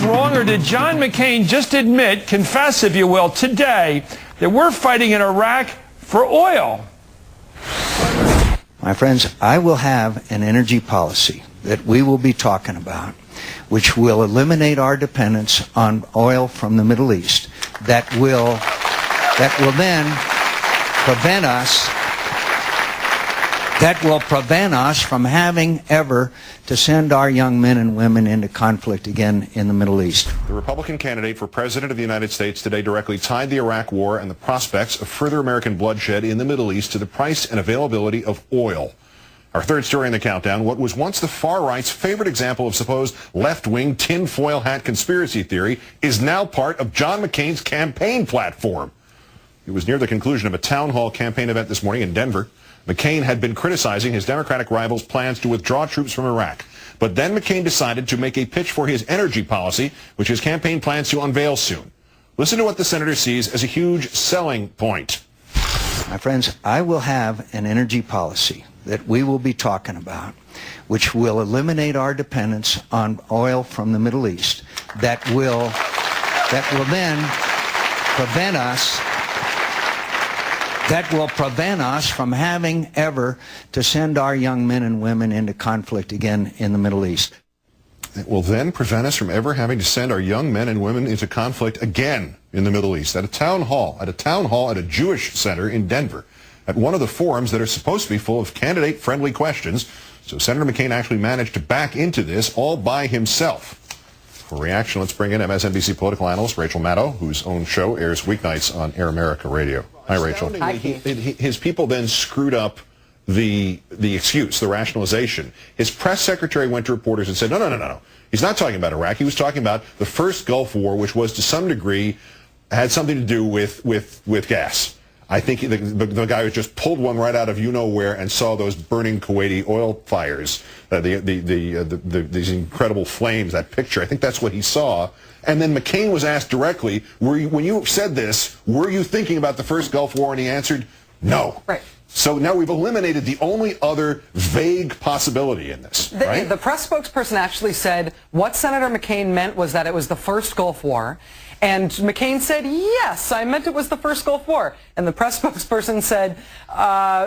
wrong, or did John McCain just admit, confess if you will, today that we're fighting in Iraq for oil? My friends, I will have an energy policy that we will be talking about, which will eliminate our dependence on oil from the Middle East, that will then prevent us from having ever to send our young men and women into conflict again in the Middle East. The Republican candidate for President of the United States today directly tied the Iraq War and the prospects of further American bloodshed in the Middle East to the price and availability of oil. Our third story in the countdown, what was once the far right's favorite example of supposed left-wing tinfoil hat conspiracy theory, is now part of John McCain's campaign platform. It was near the conclusion of a town hall campaign event this morning in Denver. McCain had been criticizing his Democratic rival's plans to withdraw troops from Iraq. But then McCain decided to make a pitch for his energy policy, which his campaign plans to unveil soon. Listen to what the senator sees as a huge selling point. My friends, I will have an energy policy that we will be talking about, which will eliminate our dependence on oil from the Middle East, that will then prevent us from having ever to send our young men and women into conflict again in the Middle East. It will then prevent us from ever having to send our young men and women into conflict again in the Middle East. At a town hall at a Jewish center in Denver, at one of the forums that are supposed to be full of candidate-friendly questions. So Senator McCain actually managed to back into this all by himself. For reaction, let's bring in MSNBC political analyst Rachel Maddow, whose own show airs weeknights on Air America Radio. Hi, Rachel. Hi, his people then screwed up the excuse, the rationalization. His press secretary went to reporters and said, no. He's not talking about Iraq. He was talking about the first Gulf War, which was to some degree had something to do with gas. I think the guy who just pulled one right out of you-know-where and saw those burning Kuwaiti oil fires, these incredible flames, that picture. I think that's what he saw. And then McCain was asked directly, when you said this, were you thinking about the first Gulf War? And he answered, no. Right. So now we've eliminated the only other vague possibility in this, right? The press spokesperson actually said what Senator McCain meant was that it was the first Gulf War. And McCain said, yes, I meant it was the first Gulf War. And the press spokesperson said,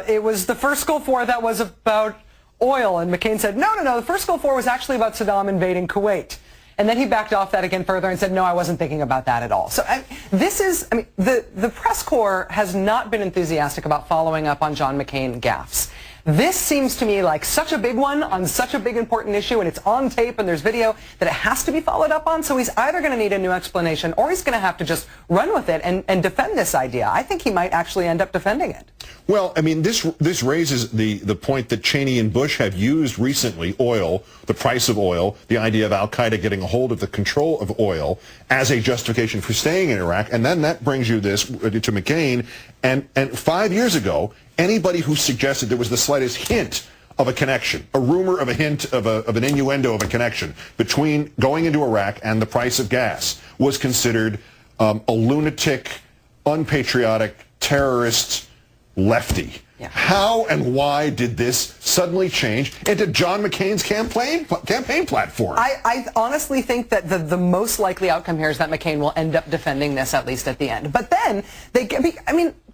it was the first Gulf War that was about oil. And McCain said, no, the first Gulf War was actually about Saddam invading Kuwait. And then he backed off that again further and said, no, I wasn't thinking about that at all. So the press corps has not been enthusiastic about following up on John McCain gaffes. This seems to me like such a big one on such a big important issue, and it's on tape and there's video, that it has to be followed up on. So he's either going to need a new explanation or he's going to have to just run with it and defend this idea. I think he might actually end up defending it. Well, I mean, this raises the point that Cheney and Bush have used recently, oil, the price of oil, the idea of al-Qaeda getting a hold of the control of oil as a justification for staying in Iraq. And then that brings you this to McCain. And 5 years ago, anybody who suggested there was the slightest hint of a connection, a rumor of a hint of an innuendo of a connection between going into Iraq and the price of gas was considered a lunatic, unpatriotic, terrorist, lefty. Yeah. How and why did this suddenly change into John McCain's campaign platform? I honestly think that the most likely outcome here is that McCain will end up defending this, at least at the end. But then,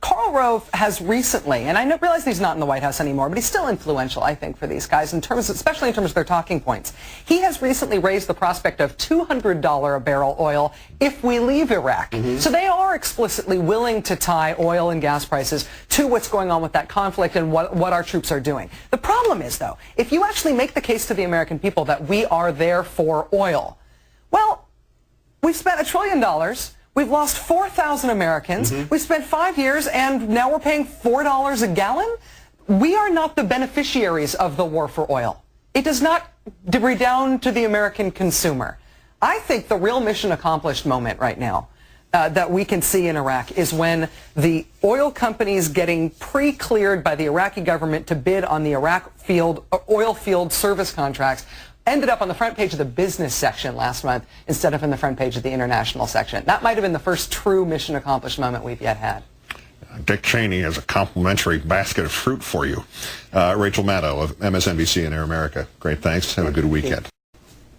Karl Rove has recently, and I realize he's not in the White House anymore, but he's still influential, I think, for these guys, especially in terms of their talking points. He has recently raised the prospect of $200 a barrel oil if we leave Iraq. Mm-hmm. So they are explicitly willing to tie oil and gas prices to what's going on with that conflict and what our troops are doing. The problem is, though, if you actually make the case to the American people that we are there for oil, well, we've spent $1 trillion. We've lost 4,000 Americans. Mm-hmm. We've spent 5 years, and now we're paying $4 a gallon. We are not the beneficiaries of the war for oil. It does not redound to the American consumer. I think the real mission accomplished moment right now that we can see in Iraq is when the oil companies getting pre-cleared by the Iraqi government to bid on the Iraq oil field service contracts ended up on the front page of the business section last month instead of in the front page of the international section. That might have been the first true mission accomplished moment we've yet had. Dick Cheney has a complimentary basket of fruit for you. Rachel Maddow of MSNBC and Air America. Great, thanks. Have a good weekend.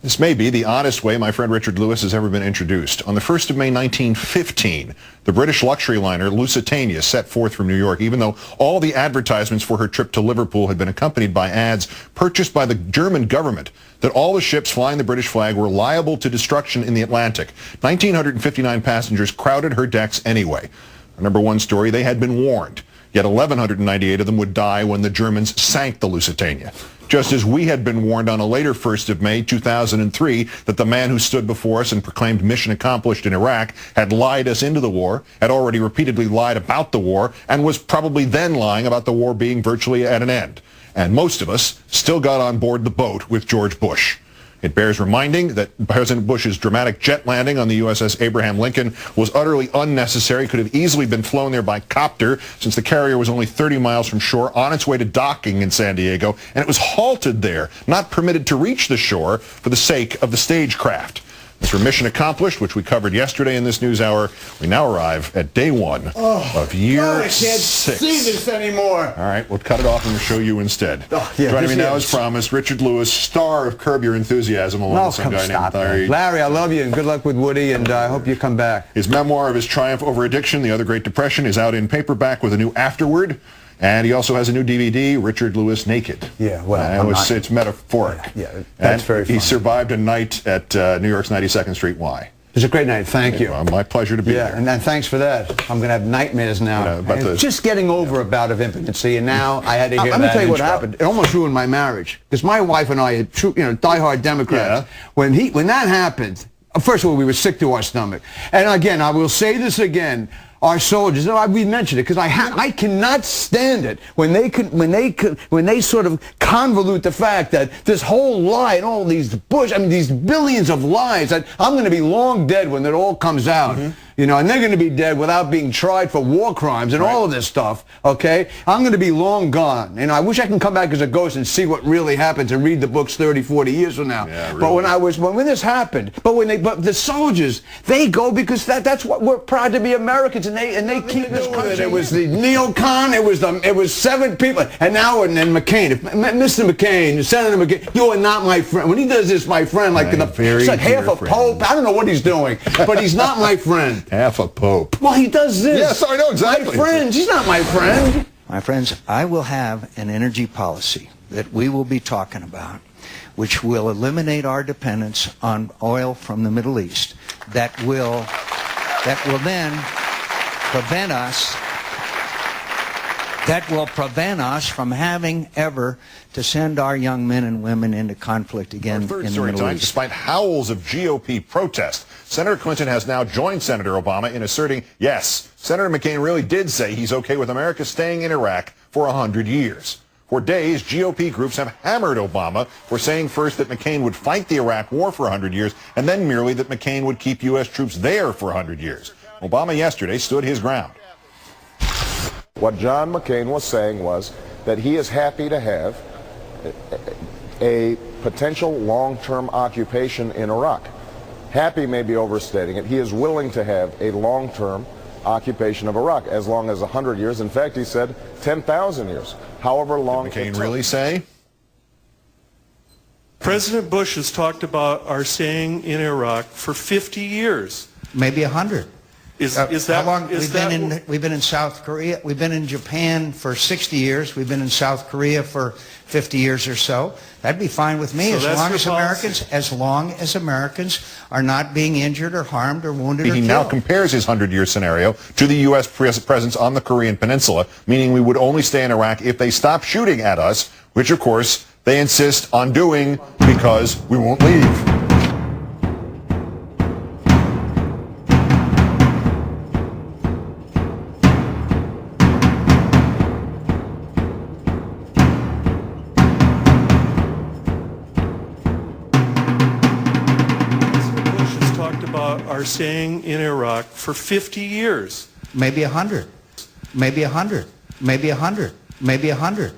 This may be the oddest way my friend Richard Lewis has ever been introduced. On the 1st of May 1915, the British luxury liner Lusitania set forth from New York, even though all the advertisements for her trip to Liverpool had been accompanied by ads purchased by the German government that all the ships flying the British flag were liable to destruction in the Atlantic. 1,959 passengers crowded her decks anyway. Our number one story, they had been warned. Yet 1,198 of them would die when the Germans sank the Lusitania. Just as we had been warned on a later 1st of May 2003 that the man who stood before us and proclaimed mission accomplished in Iraq had lied us into the war, had already repeatedly lied about the war, and was probably then lying about the war being virtually at an end. And most of us still got on board the boat with George Bush. It bears reminding that President Bush's dramatic jet landing on the USS Abraham Lincoln was utterly unnecessary, could have easily been flown there by copter, since the carrier was only 30 miles from shore on its way to docking in San Diego, and it was halted there, not permitted to reach the shore for the sake of the stagecraft. As for mission accomplished, which we covered yesterday in this news hour, we now arrive at day one of year 6. I can't see this anymore. All right, we'll cut it off and we'll show you instead. Joining me now, as promised, Richard Lewis, star of Curb Your Enthusiasm, along with some guy named Larry. Larry, I love you, and good luck with Woody, and I hope you come back. His memoir of his triumph over addiction, The Other Great Depression, is out in paperback with a new afterword. And he also has a new DVD, Richard Lewis Naked. Yeah, well, it's metaphoric. Yeah, that's very funny. He survived a night at New York's 92nd Street Y. It was a great night. Thank you. Well, my pleasure to be here. And thanks for that. I'm going to have nightmares now. Just getting over a bout of impotency, and now I had to hear that. Let me tell you what happened. It almost ruined my marriage, because my wife and I are true, diehard Democrats. Yeah. When that happened, first of all, we were sick to our stomach. And again, I will say this again. Our soldiers, we mentioned it because I cannot stand it when they sort of convolute the fact that this whole lie and all these these billions of lies, that I'm going to be long dead when it all comes out. And they're going to be dead without being tried for war crimes and all of this stuff, okay? I'm going to be long gone. I wish I can come back as a ghost and see what really happens and read the books 30, 40 years from now. Yeah, really. But when this happened, but the soldiers, they go because that's what we're proud to be Americans, and they keep this country. It was the neocon, it was 7 people, and now and McCain, Mr. McCain, Senator McCain, you are not my friend. When he does this, my friend, it's like half a pope. I don't know what he's doing, but he's not my friend. Half a pope. Well, he does this. Yes, I know exactly. My friend, he's not my friend. My friends, I will have an energy policy that we will be talking about, which will eliminate our dependence on oil from the Middle East, that will then prevent us from having ever to send our young men and women into conflict again in the Middle East. Despite howls of GOP protest, Senator Clinton has now joined Senator Obama in asserting, yes, Senator McCain really did say he's okay with America staying in Iraq for 100 years. For days, GOP groups have hammered Obama for saying first that McCain would fight the Iraq war for 100 years, and then merely that McCain would keep U.S. troops there for 100 years. Obama yesterday stood his ground. What John McCain was saying was that he is happy to have a potential long-term occupation in Iraq. Happy may be overstating it. He is willing to have a long-term occupation of Iraq as long as 100 years. In fact, he said 10,000 years. However long. Did McCain really say? President Bush has talked about our staying in Iraq for 50 years. Maybe 100. Is that how long? We've been in South Korea. We've been in Japan for 60 years. We've been in South Korea for 50 years or so. That'd be fine with me, so as long as Americans are not being injured or harmed or wounded or killed. He now compares his 100-year scenario to the U.S. presence on the Korean Peninsula, meaning we would only stay in Iraq if they stop shooting at us, which, of course, they insist on doing because we won't leave. are staying in Iraq for 50 years. Maybe 100. Maybe 100. Maybe 100. Maybe 100.